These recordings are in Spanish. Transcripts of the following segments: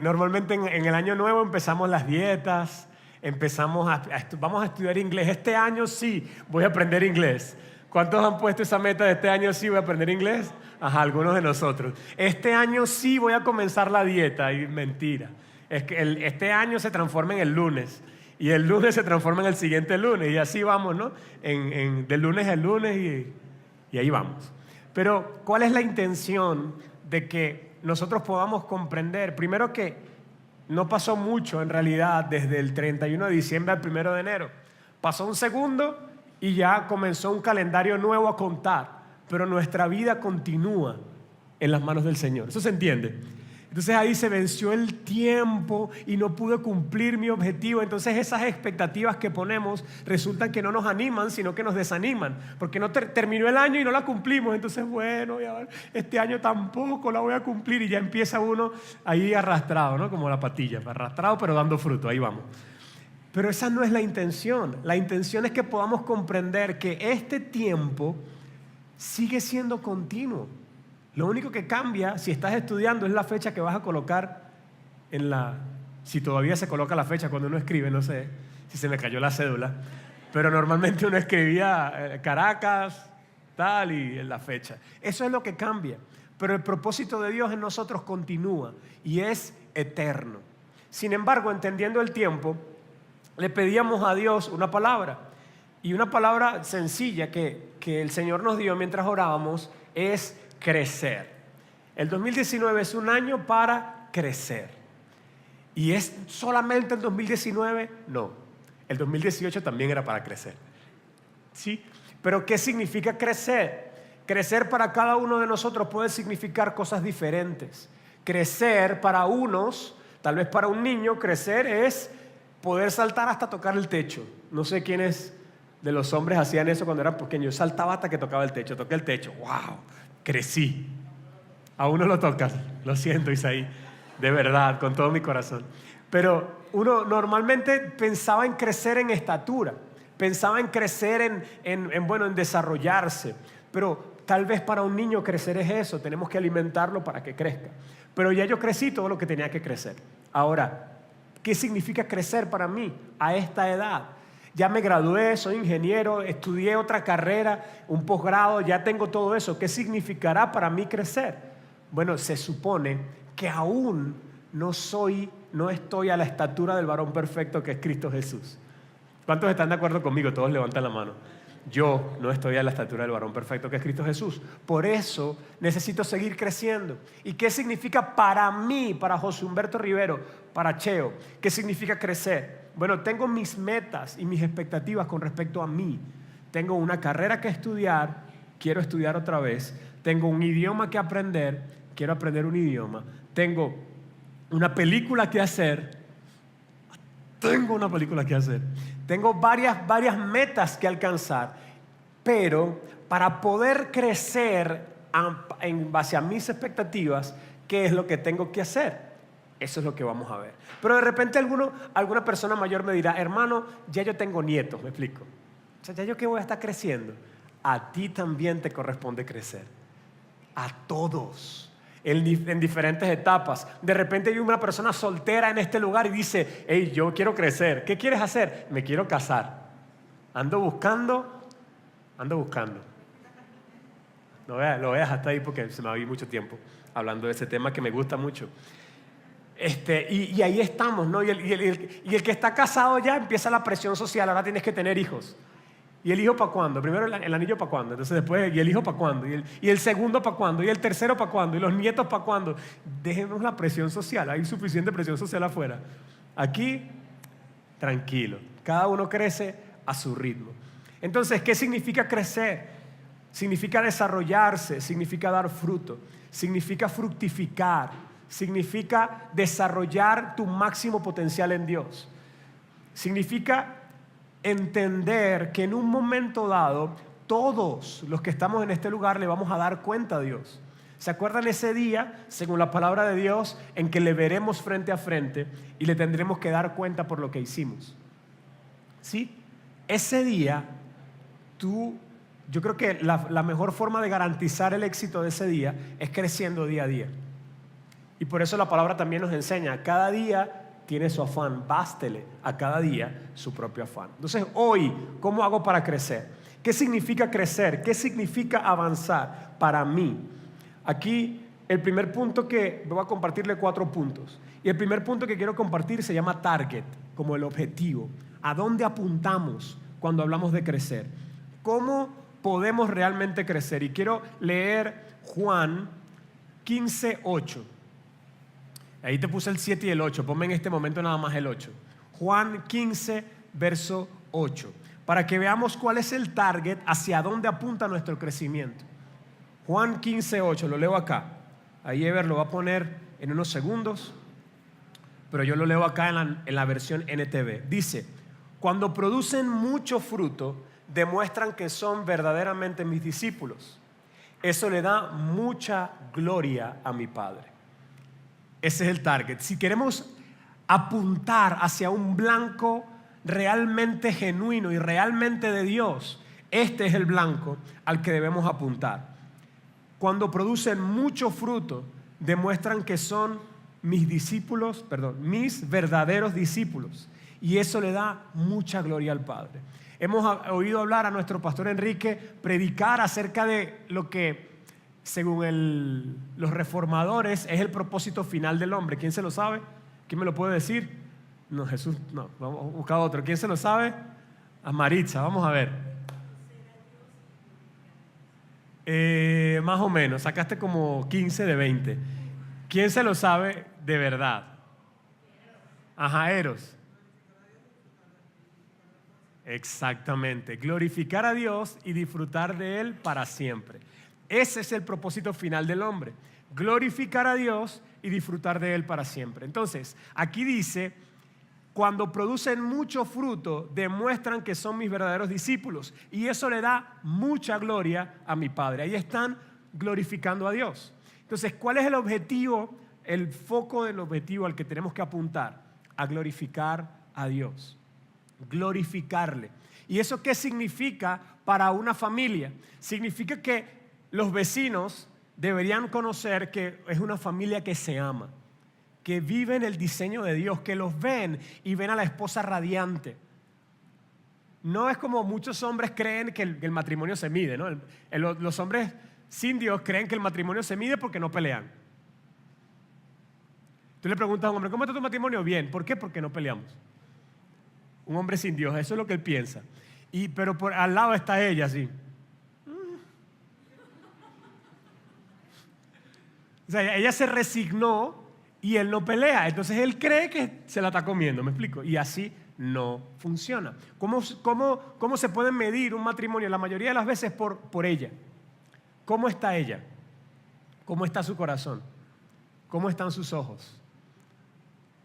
Normalmente en el año nuevo empezamos las dietas, vamos a estudiar inglés. Este año sí voy a aprender inglés. ¿Cuántos han puesto esa meta de este año sí voy a aprender inglés? Ajá, algunos de nosotros. Este año sí voy a comenzar la dieta. Y mentira. Es que este año se transforma en el lunes. Y el lunes se transforma en el siguiente lunes. Y así vamos, ¿no? De lunes a lunes y ahí vamos. Pero, ¿cuál es la intención de que nosotros podamos comprender? Primero que no pasó mucho en realidad desde el 31 de diciembre al 1 de enero. Pasó un segundo y ya comenzó un calendario nuevo a contar. Pero nuestra vida continúa en las manos del Señor. ¿Eso se entiende? Entonces ahí se venció el tiempo y no pude cumplir mi objetivo. Entonces esas expectativas que ponemos resultan que no nos animan, sino que nos desaniman. Porque no terminó el año y no la cumplimos. Entonces, bueno, ya, este año tampoco la voy a cumplir. Y ya empieza uno ahí arrastrado, ¿no? Como la patilla, arrastrado pero dando fruto, ahí vamos. Pero esa no es la intención. La intención es que podamos comprender que este tiempo sigue siendo continuo. Lo único que cambia, si estás estudiando, es la fecha que vas a colocar si todavía se coloca la fecha cuando uno escribe, no sé si se me cayó la cédula, pero normalmente uno escribía Caracas, tal, y la fecha. Eso es lo que cambia, pero el propósito de Dios en nosotros continúa y es eterno. Sin embargo, entendiendo el tiempo, le pedíamos a Dios una palabra, y una palabra sencilla que el Señor nos dio mientras orábamos es crecer. El 2019 es un año para crecer. ¿Y es solamente el 2019? No. El 2018 también era para crecer. ¿Sí? Pero ¿qué significa crecer? Crecer para cada uno de nosotros puede significar cosas diferentes. Crecer para unos, tal vez para un niño, crecer es poder saltar hasta tocar el techo. No sé quiénes de los hombres hacían eso cuando eran pequeños. Saltaba hasta que tocaba el techo. Toqué el techo. ¡Wow! Crecí. A uno lo tocas, lo siento, Isaí, de verdad, con todo mi corazón. Pero uno normalmente pensaba en crecer en estatura, pensaba en crecer en desarrollarse. Pero tal vez para un niño crecer es eso, tenemos que alimentarlo para que crezca. Pero ya yo crecí todo lo que tenía que crecer. Ahora, ¿qué significa crecer para mí a esta edad? Ya me gradué, soy ingeniero, estudié otra carrera, un posgrado, ya tengo todo eso. ¿Qué significará para mí crecer? Bueno, se supone que aún no estoy a la estatura del varón perfecto que es Cristo Jesús. ¿Cuántos están de acuerdo conmigo? Todos levantan la mano. Yo no estoy a la estatura del varón perfecto que es Cristo Jesús. Por eso necesito seguir creciendo. ¿Y qué significa para mí, para José Humberto Rivero, para Cheo? ¿Qué significa crecer? Bueno, tengo mis metas y mis expectativas con respecto a mí. Tengo una carrera que estudiar, quiero estudiar otra vez. Tengo un idioma que aprender, quiero aprender un idioma. Tengo una película que hacer. Tengo varias metas que alcanzar, pero para poder crecer en base a mis expectativas, ¿qué es lo que tengo que hacer? Eso es lo que vamos a ver. Pero de repente alguna persona mayor me dirá, hermano, ya yo tengo nietos, me explico. O sea, ya yo que voy a estar creciendo. A ti también te corresponde crecer. A todos. En diferentes etapas. De repente hay una persona soltera en este lugar y dice, hey, yo quiero crecer. ¿Qué quieres hacer? Me quiero casar. Ando buscando. Lo veas hasta ahí porque se me va a ir mucho tiempo hablando de ese tema que me gusta mucho. Y ahí estamos, ¿no? Y el que está casado ya empieza la presión social. Ahora tienes que tener hijos. ¿Y el hijo para cuándo? Primero el anillo para cuándo. Entonces después, ¿y el hijo para cuándo? ¿Y el segundo para cuándo? ¿Y el tercero para cuándo? ¿Y los nietos para cuándo? Dejemos la presión social. Hay suficiente presión social afuera. Aquí, tranquilo. Cada uno crece a su ritmo. Entonces, ¿qué significa crecer? Significa desarrollarse, significa dar fruto, significa fructificar, significa desarrollar tu máximo potencial en Dios. Significa entender que en un momento dado todos los que estamos en este lugar le vamos a dar cuenta a Dios. ¿Se acuerdan ese día, según la palabra de Dios, en que le veremos frente a frente y le tendremos que dar cuenta por lo que hicimos? ¿Sí? Ese día, yo creo que la mejor forma de garantizar el éxito de ese día es creciendo día a día. Y por eso la palabra también nos enseña, cada día tiene su afán, bástele a cada día su propio afán. Entonces hoy, ¿cómo hago para crecer? ¿Qué significa crecer? ¿Qué significa avanzar para mí? Aquí el primer punto que voy a compartirle 4 puntos. Y el primer punto que quiero compartir se llama target, como el objetivo. ¿A dónde apuntamos cuando hablamos de crecer? ¿Cómo podemos realmente crecer? Y quiero leer Juan 15:8. Ahí te puse el 7 y el 8. Ponme en este momento nada más el 8. Juan 15, verso 8. Para que veamos cuál es el target, hacia dónde apunta nuestro crecimiento. Juan 15:8, lo leo acá. Ahí Ever lo va a poner en unos segundos, pero yo lo leo acá en la versión NTV. Dice, cuando producen mucho fruto, demuestran que son verdaderamente mis discípulos. Eso le da mucha gloria a mi Padre. Ese es el target. Si queremos apuntar hacia un blanco realmente genuino y realmente de Dios, este es el blanco al que debemos apuntar. Cuando producen mucho fruto, demuestran que son mis discípulos, mis verdaderos discípulos. Y eso le da mucha gloria al Padre. Hemos oído hablar a nuestro pastor Enrique predicar acerca de lo que, según los reformadores, es el propósito final del hombre. ¿Quién se lo sabe? ¿Quién me lo puede decir? No, Jesús, no, vamos a buscar otro. ¿Quién se lo sabe? A Maritza, vamos a ver. Más o menos, sacaste como 15 de 20. ¿Quién se lo sabe de verdad? Ajá, Eros. Exactamente, glorificar a Dios y disfrutar de Él para siempre. Ese es el propósito final del hombre, glorificar a Dios y disfrutar de Él para siempre. Entonces, aquí dice, cuando producen mucho fruto, demuestran que son mis verdaderos discípulos y eso le da mucha gloria a mi Padre. Ahí están glorificando a Dios. Entonces, ¿cuál es el objetivo, el foco del objetivo al que tenemos que apuntar? A glorificar a Dios. Glorificarle. ¿Y eso qué significa para una familia? Significa que los vecinos deberían conocer que es una familia que se ama, que vive en el diseño de Dios, que los ven y ven a la esposa radiante. No es como muchos hombres creen que el matrimonio se mide, ¿no? Los hombres sin Dios creen que el matrimonio se mide porque no pelean. Tú le preguntas a un hombre, ¿cómo está tu matrimonio? Bien. ¿Por qué? Porque no peleamos. Un hombre sin Dios, eso es lo que él piensa. Pero al lado está ella así. O sea, ella se resignó y él no pelea. Entonces él cree que se la está comiendo, ¿me explico? Y así no funciona. ¿Cómo se puede medir un matrimonio? La mayoría de las veces por ella. ¿Cómo está ella? ¿Cómo está su corazón? ¿Cómo están sus ojos?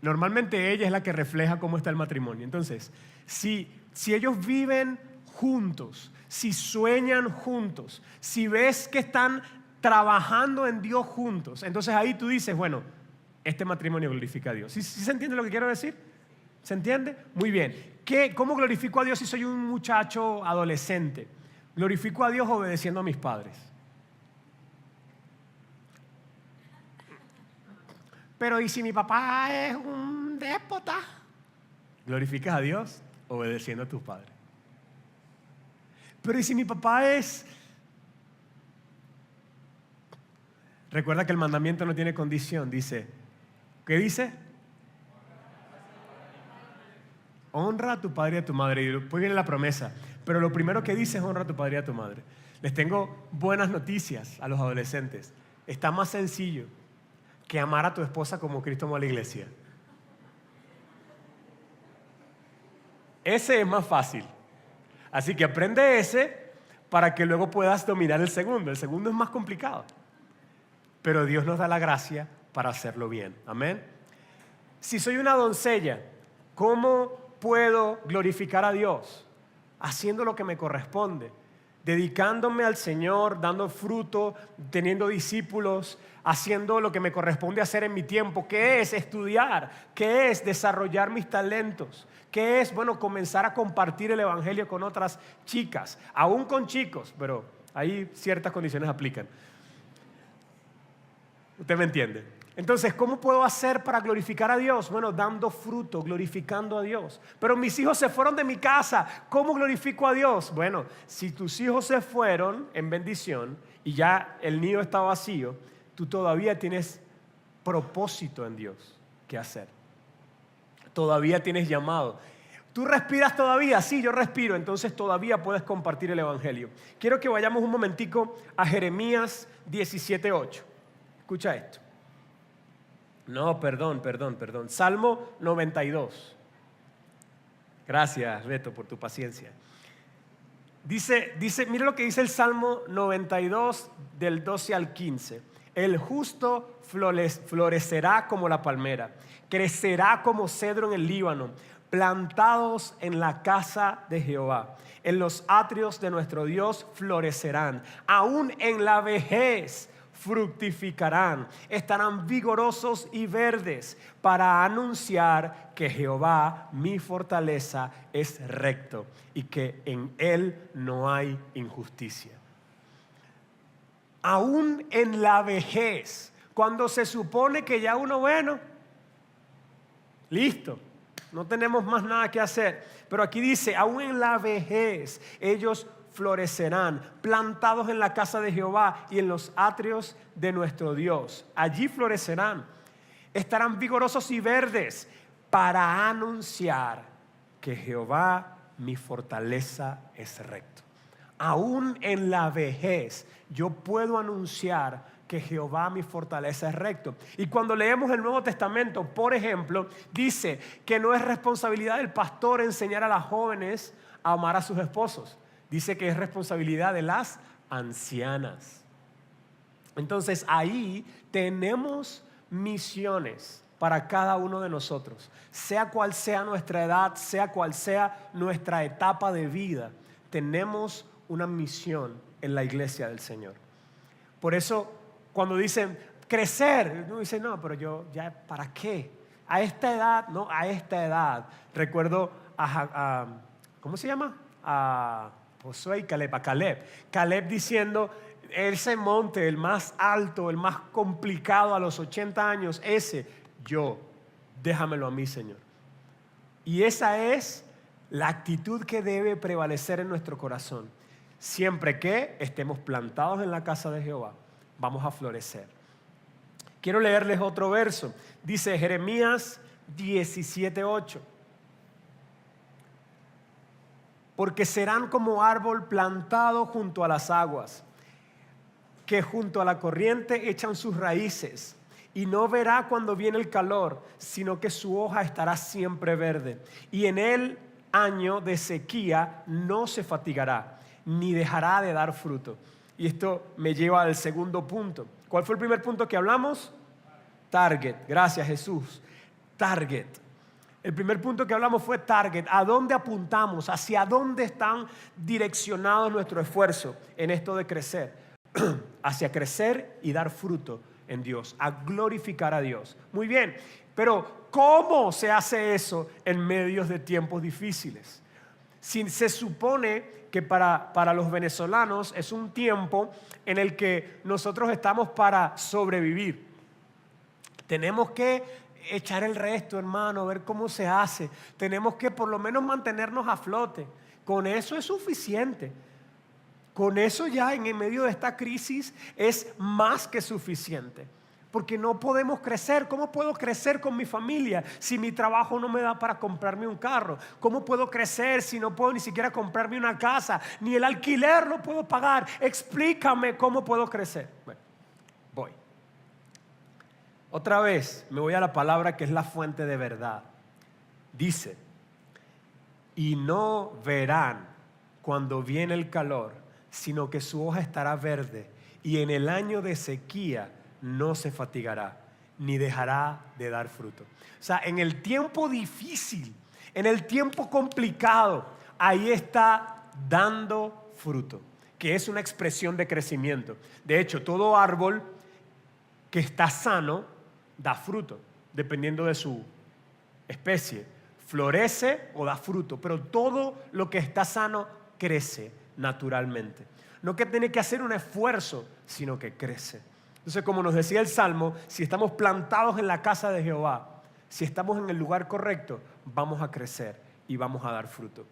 Normalmente ella es la que refleja cómo está el matrimonio. Entonces, si ellos viven juntos, si sueñan juntos, si ves que están trabajando en Dios juntos, entonces ahí tú dices, bueno, este matrimonio glorifica a Dios. ¿Sí se entiende lo que quiero decir? ¿Se entiende? Muy bien. ¿Cómo glorifico a Dios si soy un muchacho adolescente? Glorifico a Dios obedeciendo a mis padres. Pero ¿y si mi papá es un déspota? Glorificas a Dios obedeciendo a tus padres. Pero ¿y si mi papá es... Recuerda que el mandamiento no tiene condición, dice... ¿Qué dice? Honra a tu padre y a tu madre. Y después viene la promesa. Pero lo primero que dice es honra a tu padre y a tu madre. Les tengo buenas noticias a los adolescentes. Está más sencillo que amar a tu esposa como Cristo amó a la iglesia. Ese es más fácil. Así que aprende ese para que luego puedas dominar el segundo. El segundo es más complicado. Pero Dios nos da la gracia para hacerlo bien. Amén. Si soy una doncella, ¿cómo puedo glorificar a Dios? Haciendo lo que me corresponde. Dedicándome al Señor, dando fruto, teniendo discípulos, haciendo lo que me corresponde hacer en mi tiempo, que es estudiar, que es desarrollar mis talentos, que es, comenzar a compartir el evangelio con otras chicas, aún con chicos, pero ahí ciertas condiciones aplican. ¿Usted me entiende? Entonces, ¿cómo puedo hacer para glorificar a Dios? Bueno, dando fruto, glorificando a Dios. Pero mis hijos se fueron de mi casa. ¿Cómo glorifico a Dios? Bueno, si tus hijos se fueron en bendición y ya el nido está vacío, tú todavía tienes propósito en Dios que hacer. Todavía tienes llamado. ¿Tú respiras todavía? Sí, yo respiro. Entonces todavía puedes compartir el evangelio. Quiero que vayamos un momentico a Jeremías 17:8. Escucha esto. No, perdón. Salmo 92. Gracias, Beto, por tu paciencia. Dice, mira lo que dice el Salmo 92 del 12 al 15. El justo florecerá como la palmera, crecerá como cedro en el Líbano, plantados en la casa de Jehová. En los atrios de nuestro Dios florecerán, aún en la vejez fructificarán, estarán vigorosos y verdes para anunciar que Jehová, mi fortaleza, es recto y que en él no hay injusticia. Aún en la vejez, cuando se supone que ya uno, bueno, listo, no tenemos más nada que hacer. Pero aquí dice, aún en la vejez, ellos florecerán, plantados en la casa de Jehová y en los atrios de nuestro Dios. Allí florecerán, estarán vigorosos y verdes para anunciar que Jehová, mi fortaleza, es recto. Aún en la vejez yo puedo anunciar que Jehová, mi fortaleza, es recto. Y cuando leemos el Nuevo Testamento, por ejemplo, dice que no es responsabilidad del pastor enseñar a las jóvenes a amar a sus esposos. Dice que es responsabilidad de las ancianas. Entonces ahí tenemos misiones para cada uno de nosotros, sea cual sea nuestra edad, sea cual sea nuestra etapa de vida. Tenemos una misión en la iglesia del Señor. Por eso cuando dicen crecer, uno dice no, pero yo ya ¿para qué? A esta edad, no, a esta edad. Recuerdo a ¿cómo se llama? A Josué y Caleb, a Caleb. Caleb diciendo, ese monte, el más alto, el más complicado a los 80 años, ese, yo, déjamelo a mí, Señor. Y esa es la actitud que debe prevalecer en nuestro corazón. Siempre que estemos plantados en la casa de Jehová, vamos a florecer. Quiero leerles otro verso. Dice Jeremías 17:8. Porque serán como árbol plantado junto a las aguas, que junto a la corriente echan sus raíces, y no verá cuando viene el calor, sino que su hoja estará siempre verde, y en el año de sequía no se fatigará, ni dejará de dar fruto. Y esto me lleva al segundo punto. ¿Cuál fue el primer punto que hablamos? Target. Gracias, Jesús. Target. El primer punto que hablamos fue target. ¿A dónde apuntamos? ¿Hacia dónde están direccionados nuestro esfuerzo en esto de crecer? Hacia crecer y dar fruto en Dios, a glorificar a Dios. Muy bien, pero ¿cómo se hace eso en medios de tiempos difíciles? Si se supone que para los venezolanos es un tiempo en el que nosotros estamos para sobrevivir. Tenemos que echar el resto, hermano, ver cómo se hace. Tenemos que por lo menos mantenernos a flote. Con eso es suficiente. Con eso ya en medio de esta crisis es más que suficiente. Porque no podemos crecer. ¿Cómo puedo crecer con mi familia si mi trabajo no me da para comprarme un carro? ¿Cómo puedo crecer si no puedo ni siquiera comprarme una casa? Ni el alquiler lo puedo pagar. Explícame cómo puedo crecer. Bueno, voy. Otra vez me voy a la palabra que es la fuente de verdad. Dice, y no verán cuando viene el calor, sino que su hoja estará verde, y en el año de sequía no se fatigará, ni dejará de dar fruto. O sea, en el tiempo difícil, en el tiempo complicado, ahí está dando fruto, que es una expresión de crecimiento. De hecho, todo árbol que está sano da fruto, dependiendo de su especie. Florece o da fruto, pero todo lo que está sano crece naturalmente. No que tiene que hacer un esfuerzo, sino que crece. Entonces, como nos decía el Salmo, si estamos plantados en la casa de Jehová, si estamos en el lugar correcto, vamos a crecer y vamos a dar fruto.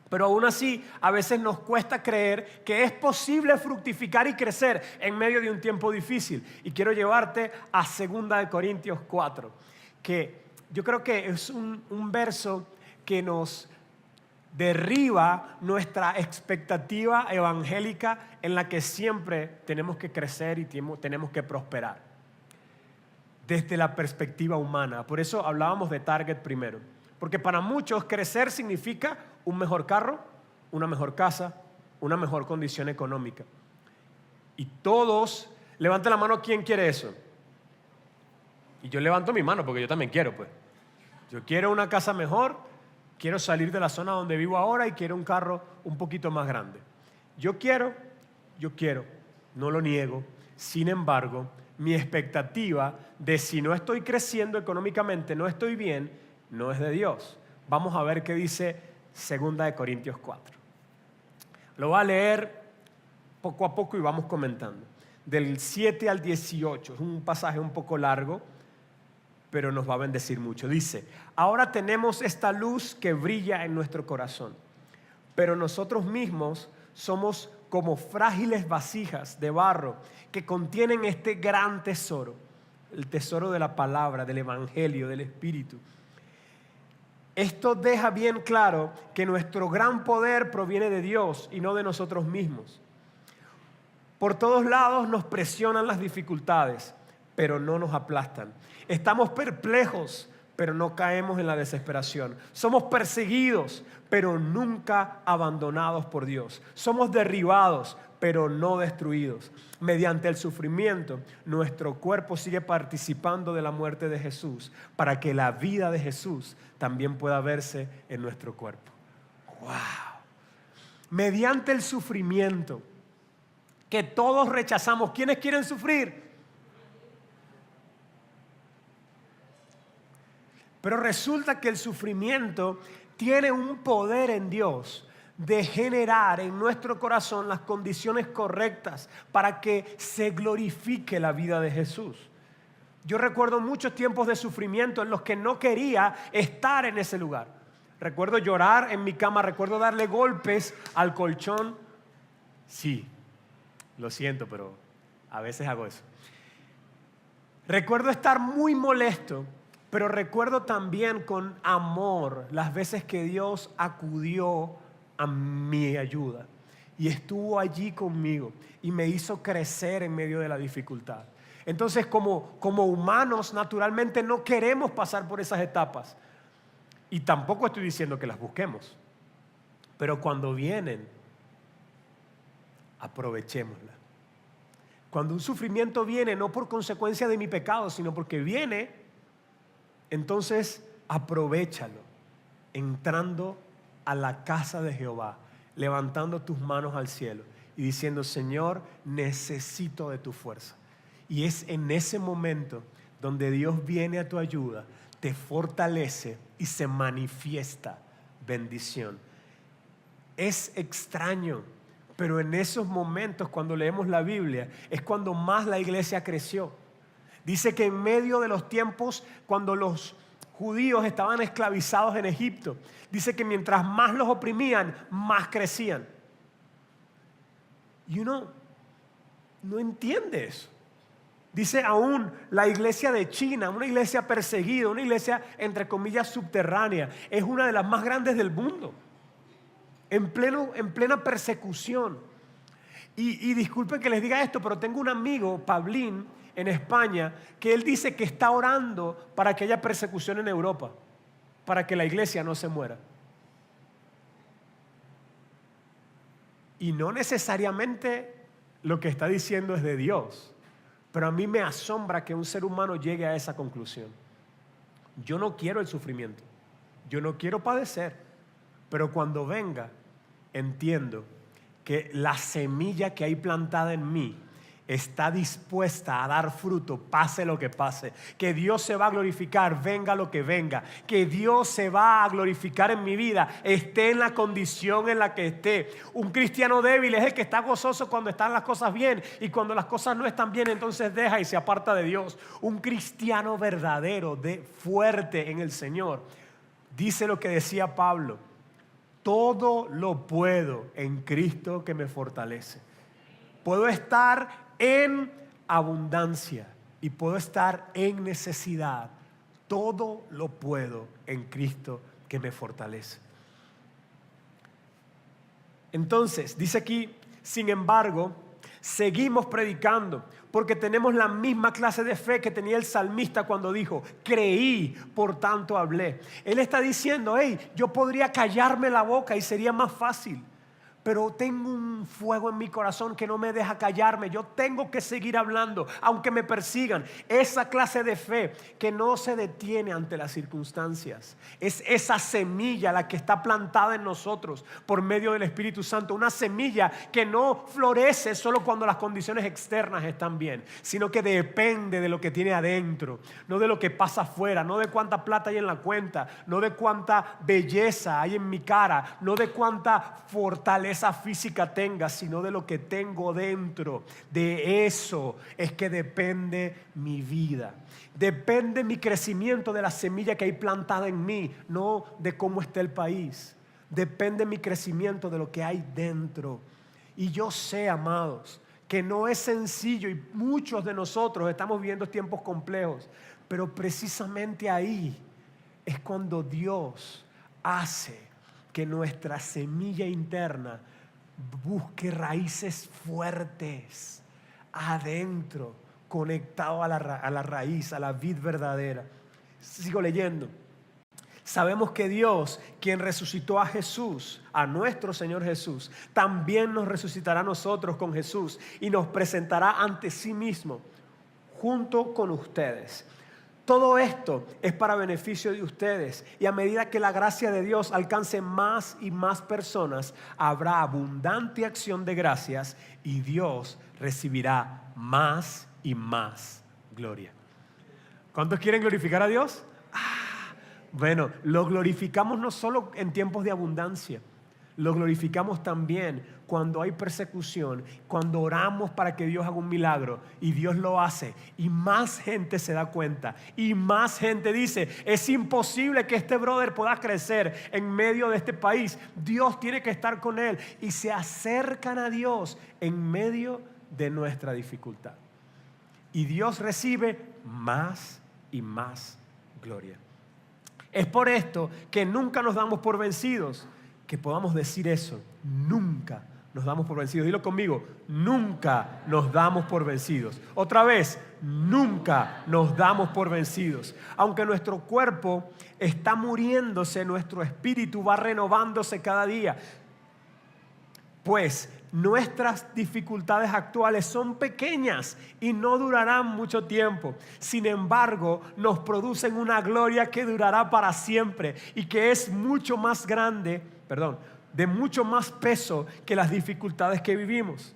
Pero aún así, a veces nos cuesta creer que es posible fructificar y crecer en medio de un tiempo difícil. Y quiero llevarte a 2 Corintios 4, que yo creo que es un verso que nos derriba nuestra expectativa evangélica en la que siempre tenemos que crecer y tenemos que prosperar desde la perspectiva humana. Por eso hablábamos de target primero, porque para muchos crecer significa un mejor carro, una mejor casa, una mejor condición económica. Y todos, levanten la mano, ¿quién quiere eso? Y yo levanto mi mano porque yo también quiero, pues. Yo quiero una casa mejor, quiero salir de la zona donde vivo ahora y quiero un carro un poquito más grande. Yo quiero, no lo niego. Sin embargo, mi expectativa de si no estoy creciendo económicamente, no estoy bien, no es de Dios. Vamos a ver qué dice 2 Corintios 4. Lo voy a leer poco a poco y vamos comentando. Del 7 al 18, es un pasaje un poco largo, pero nos va a bendecir mucho. Dice: ahora tenemos esta luz que brilla en nuestro corazón, pero nosotros mismos somos como frágiles vasijas de barro que contienen este gran tesoro, el tesoro de la palabra, del evangelio, del Espíritu. Esto deja bien claro que nuestro gran poder proviene de Dios y no de nosotros mismos. Por todos lados nos presionan las dificultades, pero no nos aplastan. Estamos perplejos, pero no caemos en la desesperación. Somos perseguidos, pero nunca abandonados por Dios. Somos derribados, pero no destruidos. Mediante el sufrimiento, nuestro cuerpo sigue participando de la muerte de Jesús, para que la vida de Jesús también pueda verse en nuestro cuerpo. ¡Wow! Mediante el sufrimiento, que todos rechazamos. ¿Quiénes quieren sufrir? Pero resulta que el sufrimiento tiene un poder en Dios de generar en nuestro corazón las condiciones correctas para que se glorifique la vida de Jesús. Yo recuerdo muchos tiempos de sufrimiento en los que no quería estar en ese lugar. Recuerdo llorar en mi cama, recuerdo darle golpes al colchón. Sí, lo siento, pero a veces hago eso. Recuerdo estar muy molesto, pero recuerdo también con amor las veces que Dios acudió a mi ayuda y estuvo allí conmigo y me hizo crecer en medio de la dificultad. Entonces, como humanos, naturalmente no queremos pasar por esas etapas. Y tampoco estoy diciendo que las busquemos. Pero cuando vienen, aprovechémoslas. Cuando un sufrimiento viene, no por consecuencia de mi pecado, sino porque viene, entonces aprovéchalo, entrando a la casa de Jehová, levantando tus manos al cielo y diciendo: Señor, necesito de tu fuerza. Y es en ese momento donde Dios viene a tu ayuda, te fortalece y se manifiesta bendición. Es extraño, pero en esos momentos, cuando leemos la Biblia, es cuando más la iglesia creció. Dice que en medio de los tiempos, cuando los judíos estaban esclavizados en Egipto, dice que mientras más los oprimían, más crecían. Y uno no entiende eso. Dice aún la iglesia de China, una iglesia perseguida, una iglesia entre comillas subterránea, es una de las más grandes del mundo, en plena persecución. Y disculpen que les diga esto, pero tengo un amigo, Pablín, en España, que él dice que está orando para que haya persecución en Europa, para que la iglesia no se muera. Y no necesariamente lo que está diciendo es de Dios, pero a mí me asombra que un ser humano llegue a esa conclusión. Yo no quiero el sufrimiento, yo no quiero padecer, pero cuando venga, entiendo que la semilla que hay plantada en mí está dispuesta a dar fruto, pase lo que pase. Que Dios se va a glorificar, venga lo que venga. Que Dios se va a glorificar en mi vida, esté en la condición en la que esté. Un cristiano débil es el que está gozoso cuando están las cosas bien, y cuando las cosas no están bien, entonces deja y se aparta de Dios. Un cristiano verdadero, fuerte en el Señor, dice lo que decía Pablo: todo lo puedo en Cristo que me fortalece. Puedo estar en abundancia y puedo estar en necesidad. Todo lo puedo en Cristo que me fortalece. Entonces, dice aquí, sin embargo, seguimos predicando, porque tenemos la misma clase de fe que tenía el salmista cuando dijo: creí, por tanto hablé. Él está diciendo: hey, yo podría callarme la boca y sería más fácil, pero tengo un fuego en mi corazón que no me deja callarme. Yo tengo que seguir hablando, aunque me persigan. Esa clase de fe que no se detiene ante las circunstancias. Es esa semilla la que está plantada en nosotros por medio del Espíritu Santo. Una semilla que no florece solo cuando las condiciones externas están bien, sino que depende de lo que tiene adentro, no de lo que pasa afuera, no de cuánta plata hay en la cuenta, no de cuánta belleza hay en mi cara, no de cuánta fortaleza física tenga, sino de lo que tengo dentro. De eso es que depende mi vida. Depende mi crecimiento de la semilla que hay plantada en mí, no de cómo está el país. Depende mi crecimiento de lo que hay dentro. Y yo sé, amados, que no es sencillo, y muchos de nosotros estamos viviendo tiempos complejos, pero precisamente ahí es cuando Dios hace que nuestra semilla interna busque raíces fuertes adentro, conectado a la raíz, a la vid verdadera. Sigo leyendo. Sabemos que Dios, quien resucitó a Jesús, a nuestro Señor Jesús, también nos resucitará a nosotros con Jesús y nos presentará ante sí mismo junto con ustedes. Todo esto es para beneficio de ustedes, y a medida que la gracia de Dios alcance más y más personas, habrá abundante acción de gracias y Dios recibirá más y más gloria. ¿Cuántos quieren glorificar a Dios? Bueno, lo glorificamos no solo en tiempos de abundancia, lo glorificamos también cuando hay persecución, cuando oramos para que Dios haga un milagro y Dios lo hace y más gente se da cuenta y más gente dice: es imposible que este brother pueda crecer en medio de este país, Dios tiene que estar con él, y se acercan a Dios en medio de nuestra dificultad y Dios recibe más y más gloria. Es por esto que nunca nos damos por vencidos. Que podamos decir eso: nunca nos damos por vencidos. Dilo conmigo: nunca nos damos por vencidos. Otra vez: nunca nos damos por vencidos. Aunque nuestro cuerpo está muriéndose, nuestro espíritu va renovándose cada día. Pues nuestras dificultades actuales son pequeñas y no durarán mucho tiempo. Sin embargo, nos producen una gloria que durará para siempre y que es mucho más grande, de mucho más peso que las dificultades que vivimos.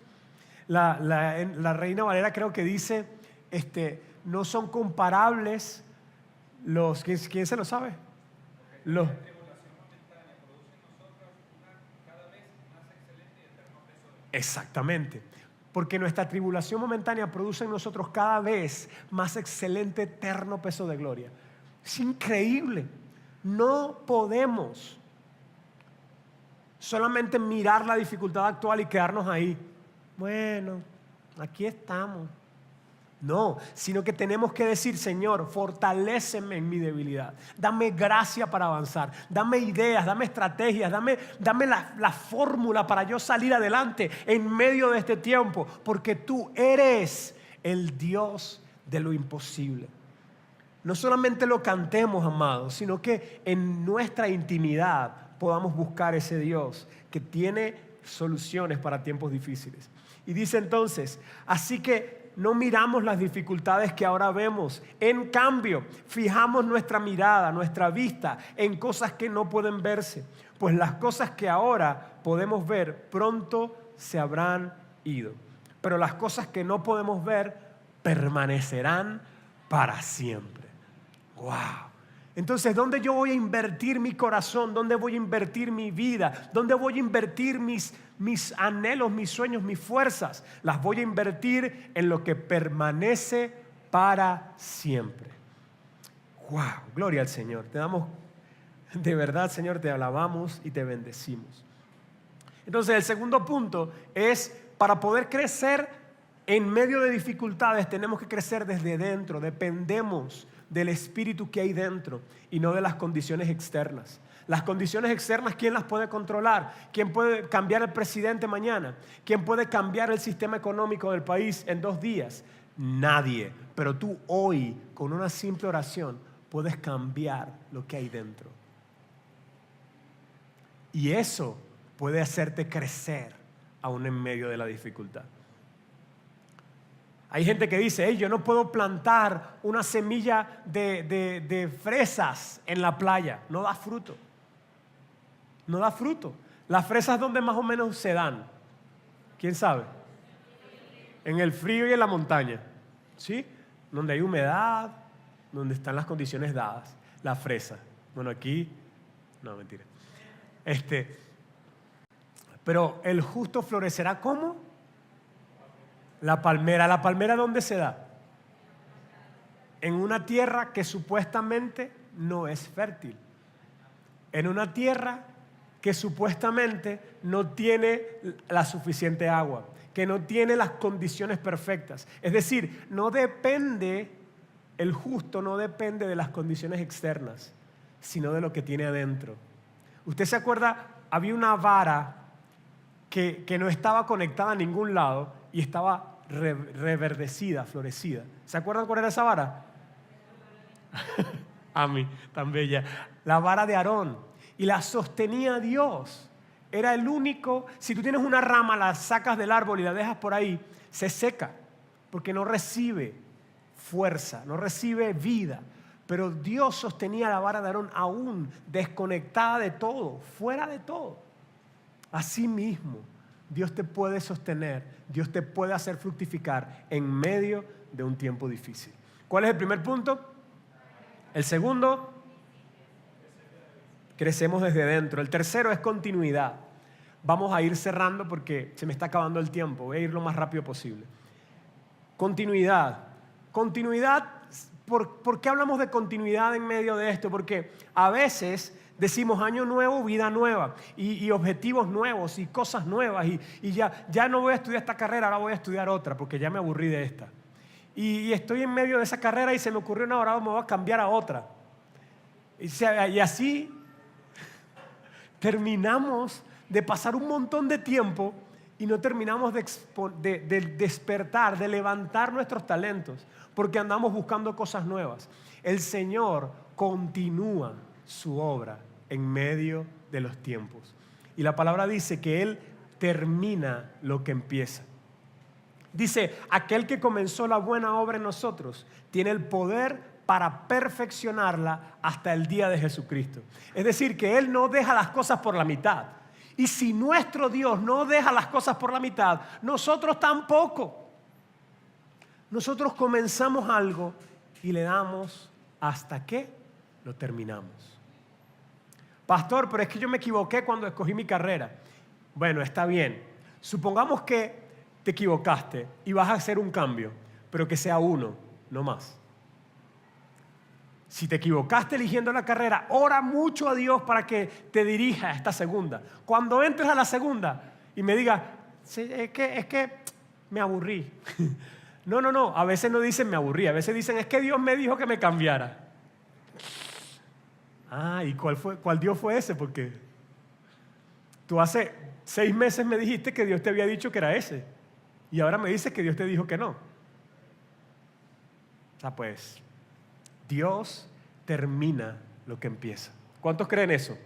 La Reina Valera creo que dice, no son comparables los, ¿quién se lo sabe? Los Exactamente, porque nuestra tribulación momentánea produce en nosotros cada vez más excelente eterno peso de gloria. Es increíble. No podemos solamente mirar la dificultad actual y quedarnos ahí. Bueno, aquí estamos. No, sino que tenemos que decir: Señor, fortaléceme en mi debilidad. Dame gracia para avanzar. Dame ideas, dame estrategias, dame la fórmula para yo salir adelante en medio de este tiempo. Porque tú eres el Dios de lo imposible. No solamente lo cantemos, amados, sino que en nuestra intimidad podamos buscar ese Dios que tiene soluciones para tiempos difíciles. Y dice entonces: así que no miramos las dificultades que ahora vemos. En cambio, fijamos nuestra mirada, nuestra vista en cosas que no pueden verse. Pues las cosas que ahora podemos ver pronto se habrán ido. pero las cosas que no podemos ver permanecerán para siempre. ¡Wow! Entonces, ¿dónde yo voy a invertir mi corazón? ¿Dónde voy a invertir mi vida? ¿Dónde voy a invertir mis anhelos, mis sueños, mis fuerzas? Las voy a invertir en lo que permanece para siempre. ¡Wow! Gloria al Señor. Te damos, de verdad, Señor, te alabamos y te bendecimos. Entonces, el segundo punto es, para poder crecer en medio de dificultades, tenemos que crecer desde dentro. Dependemos del espíritu que hay dentro y no de las condiciones externas. Las condiciones externas, ¿quién las puede controlar? ¿Quién puede cambiar el presidente mañana? ¿Quién puede cambiar el sistema económico del país en 2 días? Nadie. Pero tú hoy, con una simple oración, puedes cambiar lo que hay dentro. Y eso puede hacerte crecer aún en medio de la dificultad. Hay gente que dice, hey, yo no puedo plantar una semilla de fresas en la playa. No da fruto. No da fruto. Las fresas, ¿dónde más o menos se dan? ¿Quién sabe? En el frío y en la montaña. ¿Sí? Donde hay humedad, donde están las condiciones dadas. La fresa. Bueno, aquí, no, mentira. Pero el justo florecerá ¿cómo? La palmera. ¿La palmera dónde se da? En una tierra que supuestamente no es fértil. En una tierra que supuestamente no tiene la suficiente agua, que no tiene las condiciones perfectas. Es decir, no depende, el justo no depende de las condiciones externas, sino de lo que tiene adentro. ¿Usted se acuerda? Había una vara que no estaba conectada a ningún lado y estaba reverdecida, florecida. ¿Se acuerdan cuál era esa vara? A mí, tan bella. La vara de Aarón. Y la sostenía Dios. Era el único. Si tú tienes una rama, la sacas del árbol y la dejas por ahí, se seca. Porque no recibe fuerza, no recibe vida. Pero Dios sostenía la vara de Aarón aún desconectada de todo, fuera de todo. Así mismo, Dios te puede sostener, Dios te puede hacer fructificar en medio de un tiempo difícil. ¿Cuál es el primer punto? El segundo, crecemos desde dentro. El tercero es continuidad. Vamos a ir cerrando porque se me está acabando el tiempo. Voy a ir lo más rápido posible. Continuidad. Continuidad, ¿por qué hablamos de continuidad en medio de esto? Porque a veces decimos año nuevo, vida nueva, y objetivos nuevos y cosas nuevas, y ya no voy a estudiar esta carrera, ahora voy a estudiar otra porque ya me aburrí de esta. Y estoy en medio de esa carrera y se me ocurrió una hora, me voy a cambiar a otra. Y así terminamos de pasar un montón de tiempo y no terminamos de despertar, de levantar nuestros talentos, porque andamos buscando cosas nuevas. El Señor continúa su obra en medio de los tiempos. Y la palabra dice que Él termina lo que empieza. Dice, aquel que comenzó la buena obra en nosotros tiene el poder para perfeccionarla hasta el día de Jesucristo. Es decir, que Él no deja las cosas por la mitad. Y si nuestro Dios no deja las cosas por la mitad, nosotros tampoco. Nosotros comenzamos algo y le damos hasta que lo terminamos. Pastor, pero es que yo me equivoqué cuando escogí mi carrera. Bueno, está bien. Supongamos que te equivocaste y vas a hacer un cambio, pero que sea uno, no más. Si te equivocaste eligiendo la carrera, ora mucho a Dios para que te dirija a esta segunda. Cuando entres a la segunda y me digas, sí, es que me aburrí. No, a veces no dicen me aburrí, a veces dicen es que Dios me dijo que me cambiara. Ah, ¿y cuál Dios fue ese? Porque tú hace 6 meses me dijiste que Dios te había dicho que era ese. Y ahora me dices que Dios te dijo que no. O sea, pues, Dios termina lo que empieza. ¿Cuántos creen eso?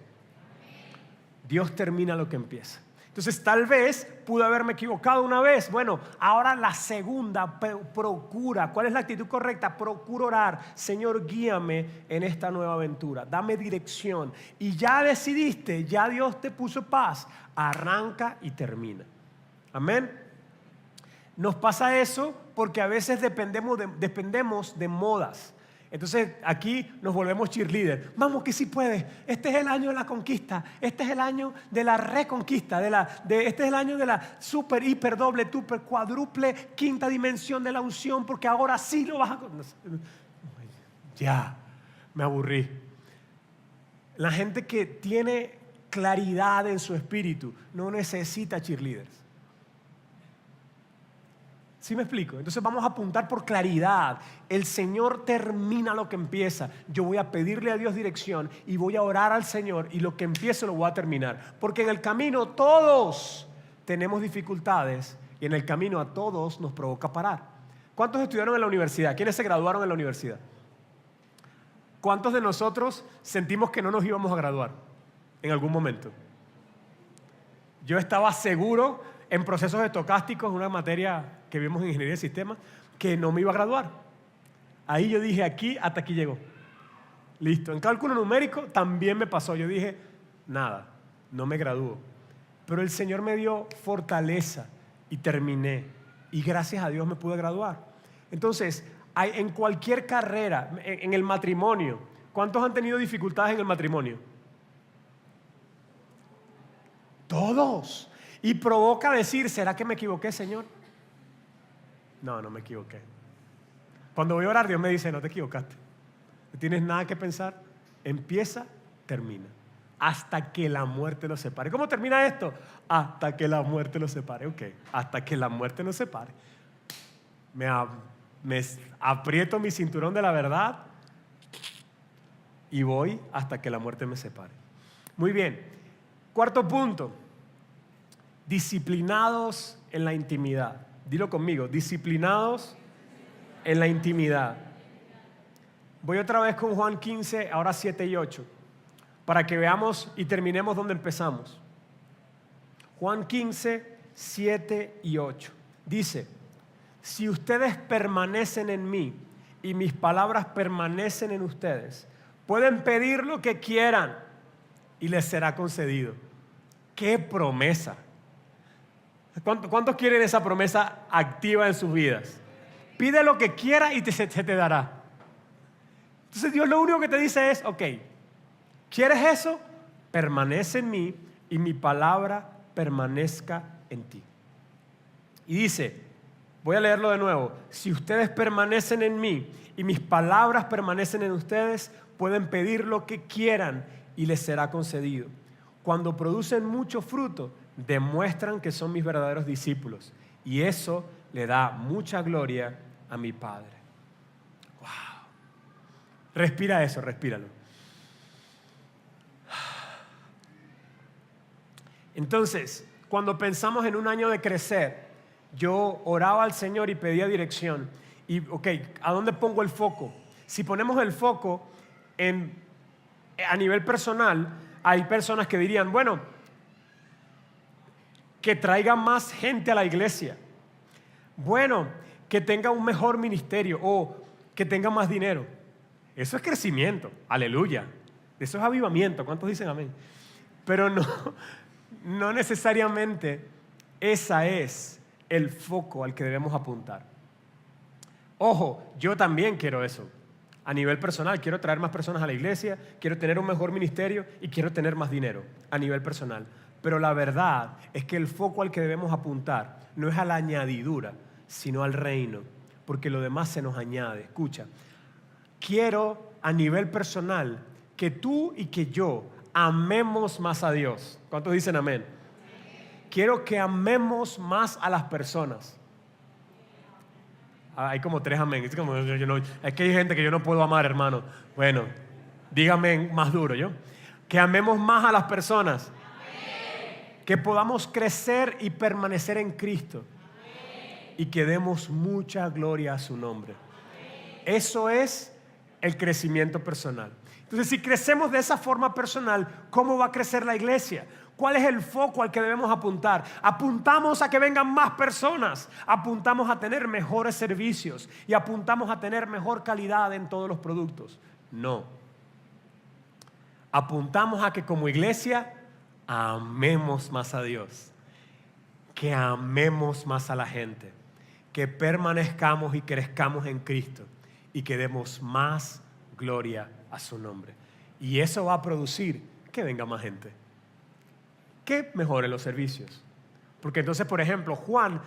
Dios termina lo que empieza. Entonces, tal vez pude haberme equivocado una vez. Bueno, ahora la segunda, procura. ¿Cuál es la actitud correcta? Procura orar. Señor, guíame en esta nueva aventura. Dame dirección. Y ya decidiste, ya Dios te puso paz. Arranca y termina. Amén. Nos pasa eso porque a veces dependemos de modas. Entonces aquí nos volvemos cheerleader. Vamos que sí puedes. Este es el año de la conquista. Este es el año de la reconquista. Este es el año de la super, hiper, doble, tuper, cuádruple, quinta dimensión de la unción. Porque ahora sí lo vas a... Ya, me aburrí. La gente que tiene claridad en su espíritu no necesita cheerleaders. ¿Sí me explico? Entonces vamos a apuntar por claridad. El Señor termina lo que empieza. Yo voy a pedirle a Dios dirección y voy a orar al Señor y lo que empiece lo voy a terminar. Porque en el camino todos tenemos dificultades y en el camino a todos nos provoca parar. ¿Cuántos estudiaron en la universidad? ¿Quiénes se graduaron en la universidad? ¿Cuántos de nosotros sentimos que no nos íbamos a graduar en algún momento? Yo estaba seguro en procesos estocásticos, una materia que vimos en Ingeniería de Sistemas, que no me iba a graduar. Ahí yo dije, hasta aquí llegó. Listo. En cálculo numérico también me pasó. Yo dije, nada, no me gradúo. Pero el Señor me dio fortaleza y terminé. Y gracias a Dios me pude graduar. Entonces, en cualquier carrera, en el matrimonio, ¿cuántos han tenido dificultades en el matrimonio? Todos. Y provoca decir, ¿será que me equivoqué, Señor? No, no me equivoqué. Cuando voy a orar, Dios me dice, no te equivocaste. No tienes nada que pensar. Empieza, termina. Hasta que la muerte los separe. ¿Cómo termina esto? Hasta que la muerte los separe. Ok, hasta que la muerte nos separe. Me aprieto mi cinturón de la verdad y voy hasta que la muerte me separe. Muy bien. Cuarto punto. Disciplinados en la intimidad. Dilo conmigo, disciplinados en la intimidad. Voy otra vez con Juan 15, ahora 7 y 8, para que veamos y terminemos donde empezamos. Juan 15, 7 y 8. Dice, si ustedes permanecen en mí y mis palabras permanecen en ustedes, pueden pedir lo que quieran y les será concedido. ¡Qué promesa! ¿Cuántos quieren esa promesa activa en sus vidas? Pide lo que quieras y se te dará. Entonces Dios lo único que te dice es, ok, ¿quieres eso? Permanece en mí y mi palabra permanezca en ti. Y dice, voy a leerlo de nuevo, si ustedes permanecen en mí y mis palabras permanecen en ustedes, pueden pedir lo que quieran y les será concedido. Cuando producen mucho fruto, demuestran que son mis verdaderos discípulos y eso le da mucha gloria a mi Padre. Wow. Respira eso, respíralo. Entonces, cuando pensamos en un año de crecer, yo oraba al Señor y pedía dirección. Y, ok, ¿a dónde pongo el foco? Si ponemos el foco a nivel personal, hay personas que dirían, bueno, que traiga más gente a la iglesia. Bueno, que tenga un mejor ministerio o que tenga más dinero. Eso es crecimiento, aleluya. Eso es avivamiento, ¿cuántos dicen amén? Pero no necesariamente ese es el foco al que debemos apuntar. Ojo, yo también quiero eso. A nivel personal, quiero traer más personas a la iglesia, quiero tener un mejor ministerio y quiero tener más dinero a nivel personal. Pero la verdad es que el foco al que debemos apuntar no es a la añadidura, sino al reino, porque lo demás se nos añade. Escucha, quiero a nivel personal que tú y que yo amemos más a Dios. ¿Cuántos dicen amén? Quiero que amemos más a las personas. Hay como 3 amén. Es que hay gente que yo no puedo amar, hermano. Bueno, dígame más duro, ¿yo? Que amemos más a las personas. Que podamos crecer y permanecer en Cristo. Y que demos mucha gloria a su nombre. Eso es el crecimiento personal. Entonces, si crecemos de esa forma personal, ¿cómo va a crecer la iglesia? ¿Cuál es el foco al que debemos apuntar? Apuntamos a que vengan más personas, apuntamos a tener mejores servicios y apuntamos a tener mejor calidad en todos los productos. No. Apuntamos a que como iglesia amemos más a Dios, que amemos más a la gente. que permanezcamos y crezcamos en Cristo y que demos más gloria a su nombre. Y eso va a producir que venga más gente, que mejore los servicios. Porque entonces, por ejemplo, Juan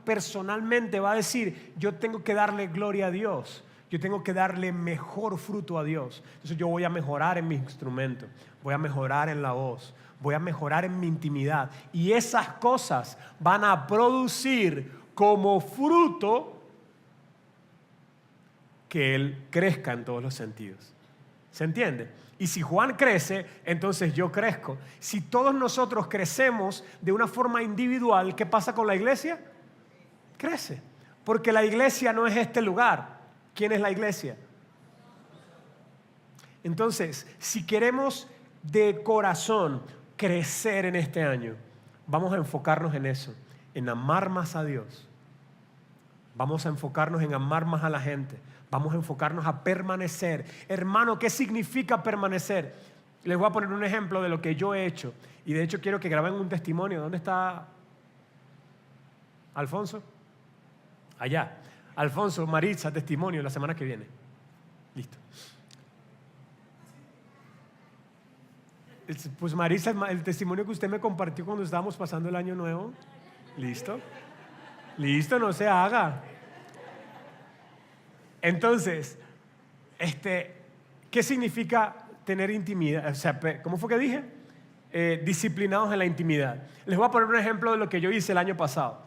personalmente va a decir, yo tengo que darle gloria a Dios, yo tengo que darle mejor fruto a Dios. Entonces yo voy a mejorar en mi instrumento, voy a mejorar en la voz, voy a mejorar en mi intimidad. Y esas cosas van a producir como fruto que Él crezca en todos los sentidos. ¿Se entiende? Y si Juan crece, entonces yo crezco. Si todos nosotros crecemos de una forma individual, ¿qué pasa con la iglesia? Crece. Porque la iglesia no es este lugar. ¿Quién es la iglesia? Entonces, si queremos de corazón crecer en este año, vamos a enfocarnos en eso, en amar más a Dios. Vamos a enfocarnos en amar más a la gente. Vamos a enfocarnos a permanecer. Hermano, ¿qué significa permanecer? Les voy a poner un ejemplo de lo que yo he hecho. Y de hecho quiero que graben un testimonio. ¿Dónde está Alfonso? Allá. Alfonso, Maritza, testimonio la semana que viene. Listo. Pues Maritza, el testimonio que usted me compartió cuando estábamos pasando el año nuevo. Listo. Listo, no se haga. Entonces, ¿qué significa tener intimidad? O sea, ¿cómo fue que dije? Disciplinados en la intimidad. Les voy a poner un ejemplo de lo que yo hice el año pasado.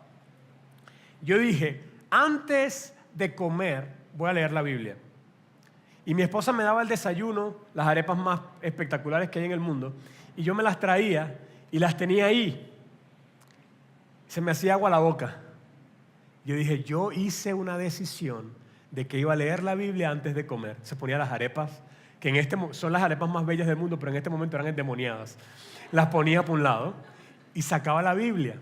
Yo dije, antes de comer, voy a leer la Biblia. Y mi esposa me daba el desayuno, las arepas más espectaculares que hay en el mundo, y yo me las traía y las tenía ahí. Se me hacía agua la boca. Yo dije, yo hice una decisión de que iba a leer la Biblia antes de comer. Se ponía las arepas, que son las arepas más bellas del mundo, pero en este momento eran endemoniadas. Las ponía por un lado y sacaba la Biblia.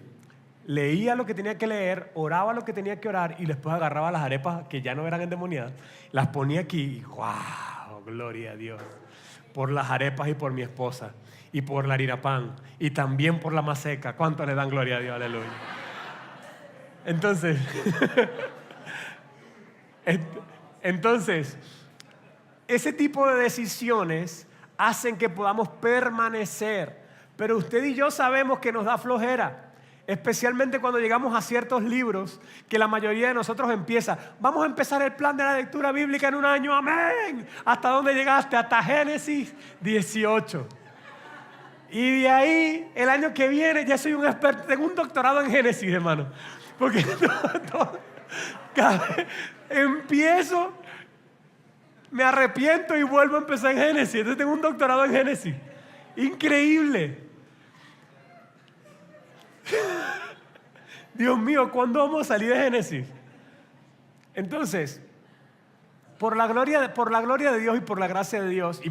Leía lo que tenía que leer, oraba lo que tenía que orar y después agarraba las arepas que ya no eran endemoniadas, las ponía aquí y ¡wow! Gloria a Dios. Por las arepas y por mi esposa y por la harina pan y también por la maseca. ¿Cuánto le dan gloria a Dios? Aleluya. Entonces, ese tipo de decisiones hacen que podamos permanecer. Pero usted y yo sabemos que nos da flojera. Especialmente cuando llegamos a ciertos libros que la mayoría de nosotros empieza. Vamos a empezar el plan de la lectura bíblica en un año. ¡Amén! ¿Hasta dónde llegaste? Hasta Génesis 18. Y de ahí, el año que viene, ya soy un experto. Tengo un doctorado en Génesis, hermano. Porque empiezo, me arrepiento y vuelvo a empezar en Génesis. Entonces tengo un doctorado en Génesis. Increíble. Dios mío, ¿cuándo vamos a salir de Génesis? Entonces, por la gloria de Dios y por la gracia de Dios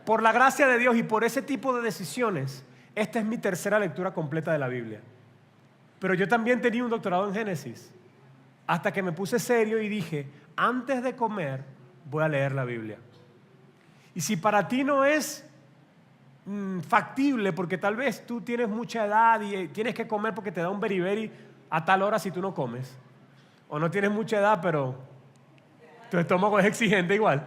por la gracia de Dios y por ese tipo de decisiones, esta es mi tercera lectura completa de la Biblia. Pero yo también tenía un doctorado en Génesis, hasta que me puse serio y dije, antes de comer voy a leer la Biblia. Y si para ti no es factible, porque tal vez tú tienes mucha edad y tienes que comer porque te da un beriberi a tal hora si tú no comes, o no tienes mucha edad pero tu estómago es exigente igual,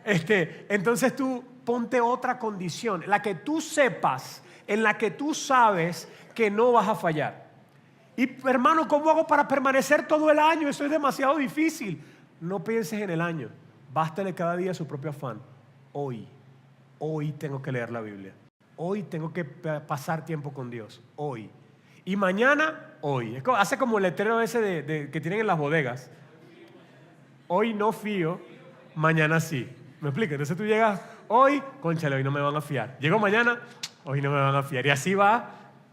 entonces tú ponte otra condición, la que tú sepas, en la que tú sabes que no vas a fallar. Y hermano, ¿cómo hago para permanecer todo el año? Eso es demasiado difícil. No pienses en el año, bástale cada día su propio afán. Hoy tengo que leer la Biblia. Hoy tengo que pasar tiempo con Dios. Hoy. Y mañana, hoy. Hace como el letrero ese que tienen en las bodegas. Hoy no fío, mañana sí. ¿Me explico? Entonces tú llegas hoy, cónchale, hoy no me van a fiar. Llego mañana, hoy no me van a fiar. Y así va.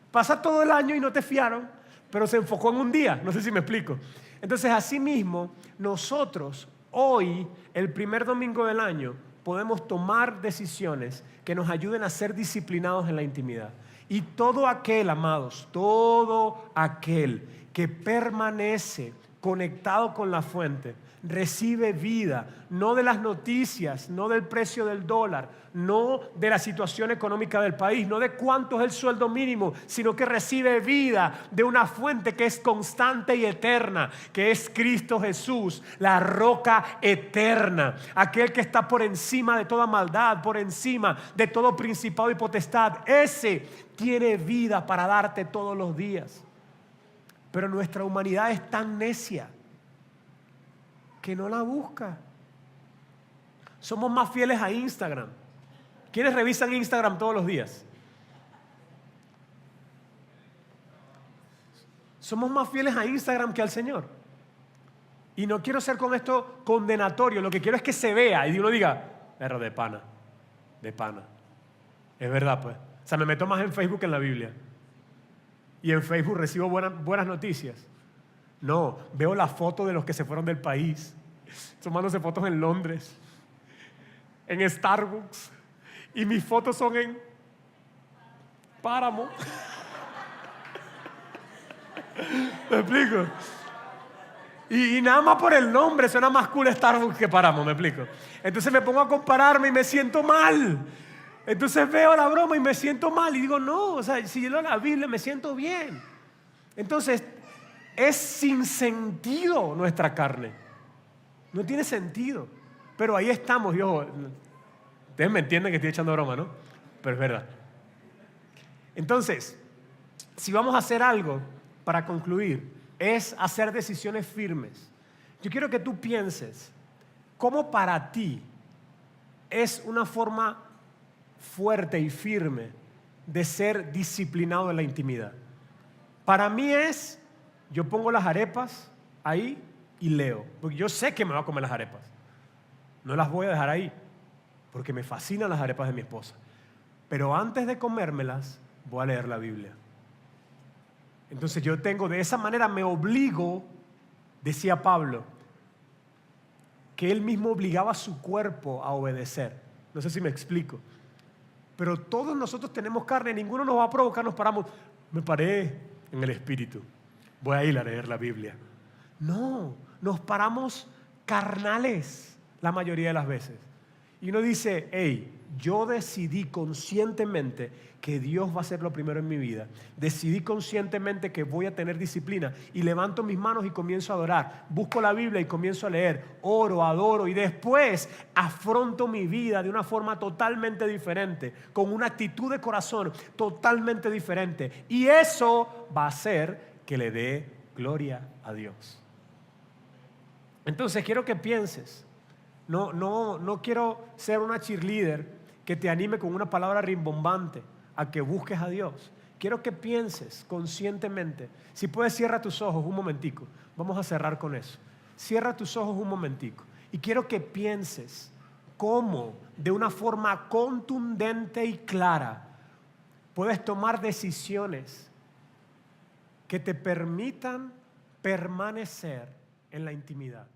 Pasa todo el año y no te fiaron, pero se enfocó en un día. No sé si me explico. Entonces, así mismo, nosotros hoy, el primer domingo del año, podemos tomar decisiones que nos ayuden a ser disciplinados en la intimidad. Y todo aquel, amados, todo aquel que permanece conectado con la fuente, recibe vida, no de las noticias, no del precio del dólar, no de la situación económica del país, no de cuánto es el sueldo mínimo, sino que recibe vida de una fuente que es constante y eterna, que es Cristo Jesús, la roca eterna, aquel que está por encima de toda maldad, por encima de todo principado y potestad. Ese tiene vida para darte todos los días. Pero nuestra humanidad es tan necia que no la busca. Somos más fieles a Instagram. ¿Quiénes revisan Instagram todos los días? Somos más fieles a Instagram que al Señor. Y no quiero ser con esto condenatorio. Lo que quiero es que se vea y uno diga, pero de pana, de pana. Es verdad, pues. O sea, me meto más en Facebook que en la Biblia. Y en Facebook recibo buenas noticias. No, veo la foto de los que se fueron del país, tomándose fotos en Londres, en Starbucks, y mis fotos son en Páramo. ¿Me explico? Y nada más por el nombre suena más cool Starbucks que Páramo, ¿me explico? Entonces me pongo a compararme y me siento mal. Entonces veo la broma y me siento mal y digo, no, o sea, si yo leo la Biblia me siento bien. Entonces, es sin sentido nuestra carne. No tiene sentido. Pero ahí estamos, ustedes me entienden que estoy echando broma, ¿no? Pero es verdad. Entonces, si vamos a hacer algo para concluir, es hacer decisiones firmes. Yo quiero que tú pienses cómo para ti es una forma fuerte y firme de ser disciplinado en la intimidad. Para mí es, yo pongo las arepas ahí y leo, porque yo sé que me voy a comer las arepas. No las voy a dejar ahí, porque me fascinan las arepas de mi esposa. Pero antes de comérmelas, voy a leer la Biblia. Entonces yo tengo, de esa manera me obligo, decía Pablo, que él mismo obligaba a su cuerpo a obedecer. No sé si me explico. Pero todos nosotros tenemos carne, ninguno nos va a provocar, nos paramos. Me paré en el espíritu, voy a ir a leer la Biblia. No, nos paramos carnales la mayoría de las veces. Y uno dice, hey, yo decidí conscientemente que Dios va a ser lo primero en mi vida. Decidí conscientemente que voy a tener disciplina y levanto mis manos y comienzo a adorar. Busco la Biblia y comienzo a leer. Oro, adoro y después afronto mi vida de una forma totalmente diferente, con una actitud de corazón totalmente diferente. Y eso va a hacer que le dé gloria a Dios. Entonces quiero que pienses. No quiero ser una cheerleader que te anime con una palabra rimbombante a que busques a Dios. Quiero que pienses conscientemente. Si puedes, cierra tus ojos un momentico. Vamos a cerrar con eso. Cierra tus ojos un momentico. Y quiero que pienses cómo, de una forma contundente y clara, puedes tomar decisiones que te permitan permanecer en la intimidad.